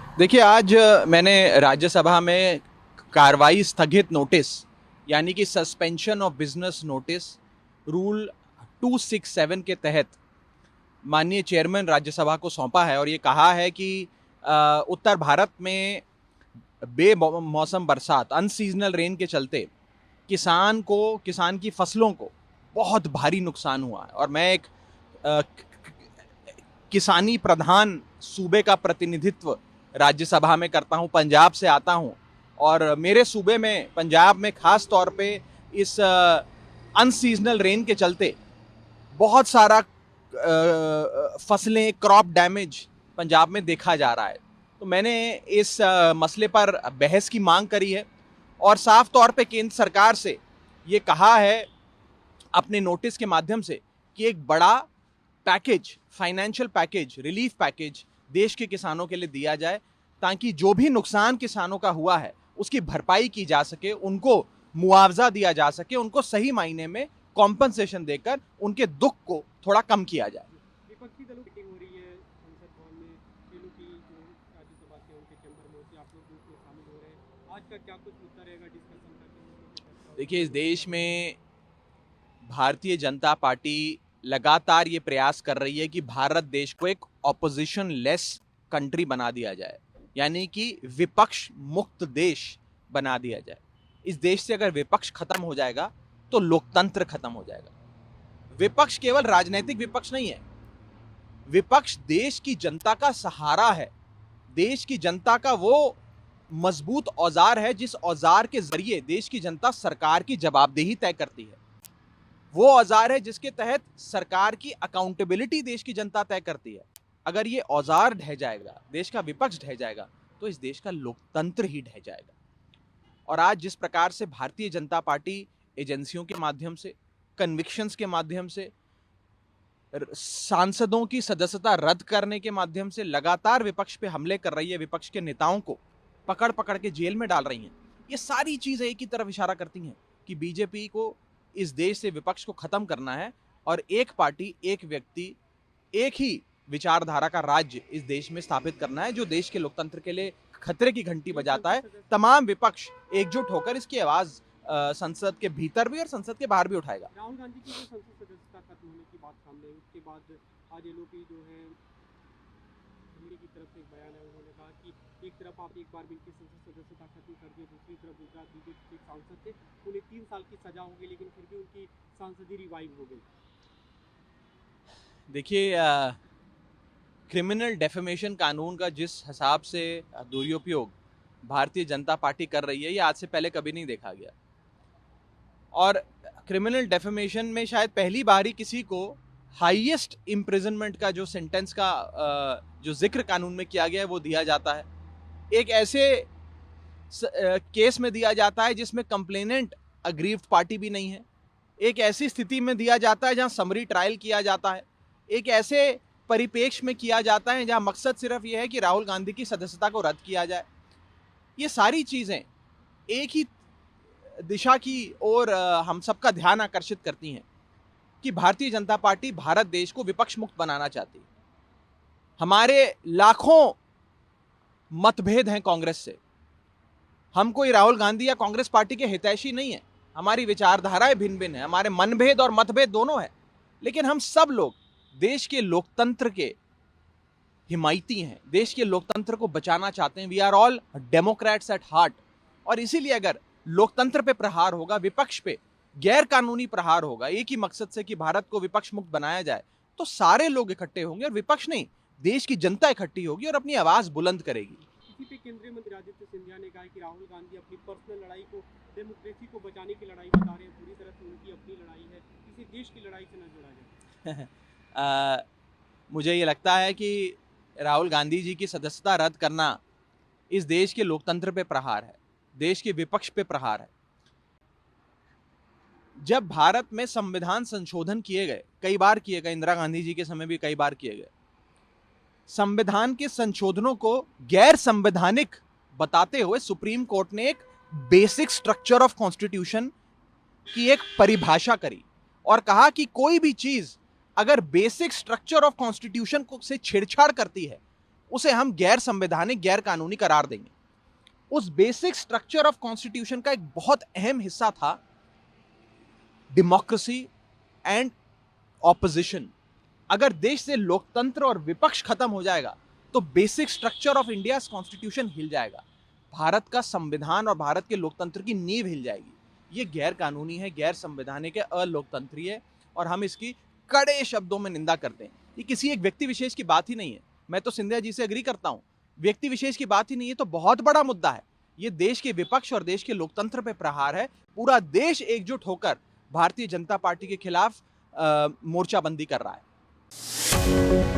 देखिए, आज मैंने राज्यसभा में कार्रवाई स्थगित नोटिस यानी कि suspension of business notice rule 267 के तहत माननीय चेयरमैन राज्यसभा को सौंपा है और ये कहा है कि उत्तर भारत में बेमौसम बरसात अनसीजनल रेन के चलते किसान की फसलों को बहुत भारी नुकसान हुआ है। और मैं एक अ, किसानी प्रधान सूबे का प्रतिनिधित्व राज्यसभा में करता हूं, पंजाब से आता हूं और मेरे सूबे में पंजाब में खास तौर पे इस अनसीजनल रेन के चलते बहुत सारा फसलें क्रॉप डैमेज पंजाब में देखा जा रहा है। तो मैंने इस मसले पर बहस की मांग करी है और साफ तौर पे केंद्र सरकार से ये कहा है अपने नोटिस के माध्यम से कि एक बड़ा package, financial package, relief package देश के किसानों के लिए दिया जाए ताकि जो भी नुकसान किसानों का हुआ है उसकी भरपाई की जा सके, उनको मुआवजा दिया जा सके, उनको सही मायने में कॉम्पनसेशन देकर उनके दुख को थोड़ा कम किया जाए। विपक्षी दलों की मीटिंग हो रही है संसद भवन में। खेलों की जो राज्यसभा के उनके चैम्बर में होती है, आप लोग उसमें शामिल हो रहे हैं। आज का क्या कुछ मुद्दा रहेगा डिस्कशन का, किन मुद्दों पे चर्चा होगी? देखिए, इस देश में भारतीय जनता पार्टी लगातार ये प्रयास कर रही है कि भारत देश को एक ऑपोजिशन लेस कंट्री बना दिया जाए, यानी कि विपक्ष मुक्त देश बना दिया जाए। इस देश से अगर विपक्ष खत्म हो जाएगा तो लोकतंत्र खत्म हो जाएगा। विपक्ष केवल राजनीतिक विपक्ष नहीं है, विपक्ष देश की जनता का सहारा है। देश की जनता का वो मजबूत औजार है जिस औजार के जरिए देश की जनता सरकार की जवाबदेही तय करती है। वो औजार है जिसके तहत सरकार की अकाउंटेबिलिटी देश की जनता तय करती है। अगर ये औजार ढह जाएगा, देश का विपक्ष ढह जाएगा, तो इस देश का लोकतंत्र ही ढह जाएगा। और आज जिस प्रकार से भारतीय जनता पार्टी एजेंसियों के माध्यम से, कन्विक्शंस के माध्यम से, सांसदों की सदस्यता रद्द करने के माध्यम से लगातार विपक्ष पे हमले कर रही है, विपक्ष के नेताओं को पकड़ पकड़ के जेल में डाल रही हैं, ये सारी चीजें एक ही तरफ इशारा करती हैं कि बीजेपी को इस देश से विपक्ष को खत्म करना है और एक पार्टी, एक व्यक्ति, एक ही विचारधारा का राज्य इस देश में स्थापित करना है जो देश के लोकतंत्र के लिए खतरे की घंटी बजाता है। तमाम विपक्ष एकजुट होकर इसकी आवाज संसद के भीतर भी और संसद के बाहर भी उठाएगा। राहुल गांधी की जो संसद सदस्यता खत्म होने की बात सामने आई, उसके बाद आज एलओपी जो है दिल्ली की तरफ से एक बयान है। उन्होंने कहा कि एक तरफ आप एक बार भी इनकी संसद सदस्यता खत्म कर दिए, दूसरी तरफ गुजरात बीजेपी के सांसद थे, उन्हें 3 साल की सजा हो गई, लेकिन फिर भी उनकी सांसदी रिवाइव हो गई। देखिए, क्रिमिनल डेफेमेशन कानून का जिस हिसाब से दुरुपयोग भारतीय जनता पार्टी कर रही है, ये आज से पहले कभी नहीं देखा गया। और क्रिमिनल डेफेमेशन में शायद पहली बार ही किसी को हाईएस्ट इम्प्रिजनमेंट का जो सेंटेंस का जो जिक्र कानून में किया गया है वो दिया जाता है। एक ऐसे केस में दिया जाता है जिसमें कंप्लेनेंट अग्रीव्ड पार्टी भी नहीं है। एक ऐसी स्थिति में दिया जाता है जहां समरी ट्रायल किया जाता है। एक ऐसे परिपेक्ष में किया जाता है जहां मकसद सिर्फ यह है कि राहुल गांधी की सदस्यता को रद्द किया जाए। ये सारी चीजें एक ही दिशा की ओर हम सबका ध्यान आकर्षित करती हैं कि भारतीय जनता पार्टी भारत देश को विपक्ष मुक्त बनाना चाहती है। हमारे लाखों मतभेद हैं कांग्रेस से, हम कोई राहुल गांधी या कांग्रेस पार्टी के हितैषी नहीं है। हमारी विचारधाराएं भिन्न भिन्न है, हमारे मनभेद और मतभेद दोनों है, लेकिन हम सब लोग देश के लोकतंत्र के हिमायती हैं, देश के लोकतंत्र को बचाना चाहते हैं। We are all democrats at heart. और इसीलिए अगर लोकतंत्र पे प्रहार होगा, विपक्ष पे गैर कानूनी प्रहार होगा, एक ही मकसद से कि भारत को विपक्ष मुक्त बनाया जाए, तो सारे लोग इकट्ठे होंगे और विपक्ष नहीं, देश की जनता इकट्ठी होगी और अपनी आवाज बुलंद करेगी। इसी पे केंद्रीय मंत्री आदित्य सिंधिया ने कहा कि राहुल गांधी अपनी पर्सनल लड़ाई को डेमोक्रेसी को बचाने की लड़ाई बता रहे हैं, पूरी तरह से उनकी अपनी लड़ाई है, इसे देश की लड़ाई से न जोड़ा जाए। मुझे ये लगता है कि राहुल गांधी जी की सदस्यता रद्द करना इस देश के लोकतंत्र पे प्रहार है, देश के विपक्ष पे प्रहार है। जब भारत में संविधान संशोधन किए गए, कई बार किए गए, इंदिरा गांधी जी के समय भी कई बार किए गए, संविधान के संशोधनों को गैर संवैधानिक बताते हुए सुप्रीम कोर्ट ने एक बेसिक स्ट्रक्चर ऑफ कॉन्स्टिट्यूशन की एक परिभाषा करी और कहा कि कोई भी चीज अगर बेसिक स्ट्रक्चर ऑफ कॉन्स्टिट्यूशन से छेड़छाड़ करती है उसे हम गैर संवैधानिक, गैर कानूनी करार देंगे। उस बेसिक स्ट्रक्चर ऑफ कॉन्स्टिट्यूशन का एक बहुत अहम हिस्सा था डेमोक्रेसी एंड ऑपोजिशन। अगर देश से लोकतंत्र और विपक्ष खत्म हो जाएगा तो basic structure of India constitution हिल जाएगा, भारत का संविधान और भारत के लोकतंत्र की नींव हिल जाएगी। ये गैर कानूनी है, गैर संवैधानिक है, अलोकतंत्रीय है और हम इसकी कड़े शब्दों में निंदा करते हैं। ये किसी एक व्यक्ति विशेष की बात ही नहीं है। मैं तो सिंधिया जी से एग्री करता हूं, व्यक्ति विशेष की बात ही नहीं है, तो बहुत बड़ा मुद्दा है। ये देश के विपक्ष और देश के लोकतंत्र पे प्रहार है। पूरा देश एकजुट होकर भारतीय जनता पार्टी के खिलाफ मोर्चाबंदी कर रहा है।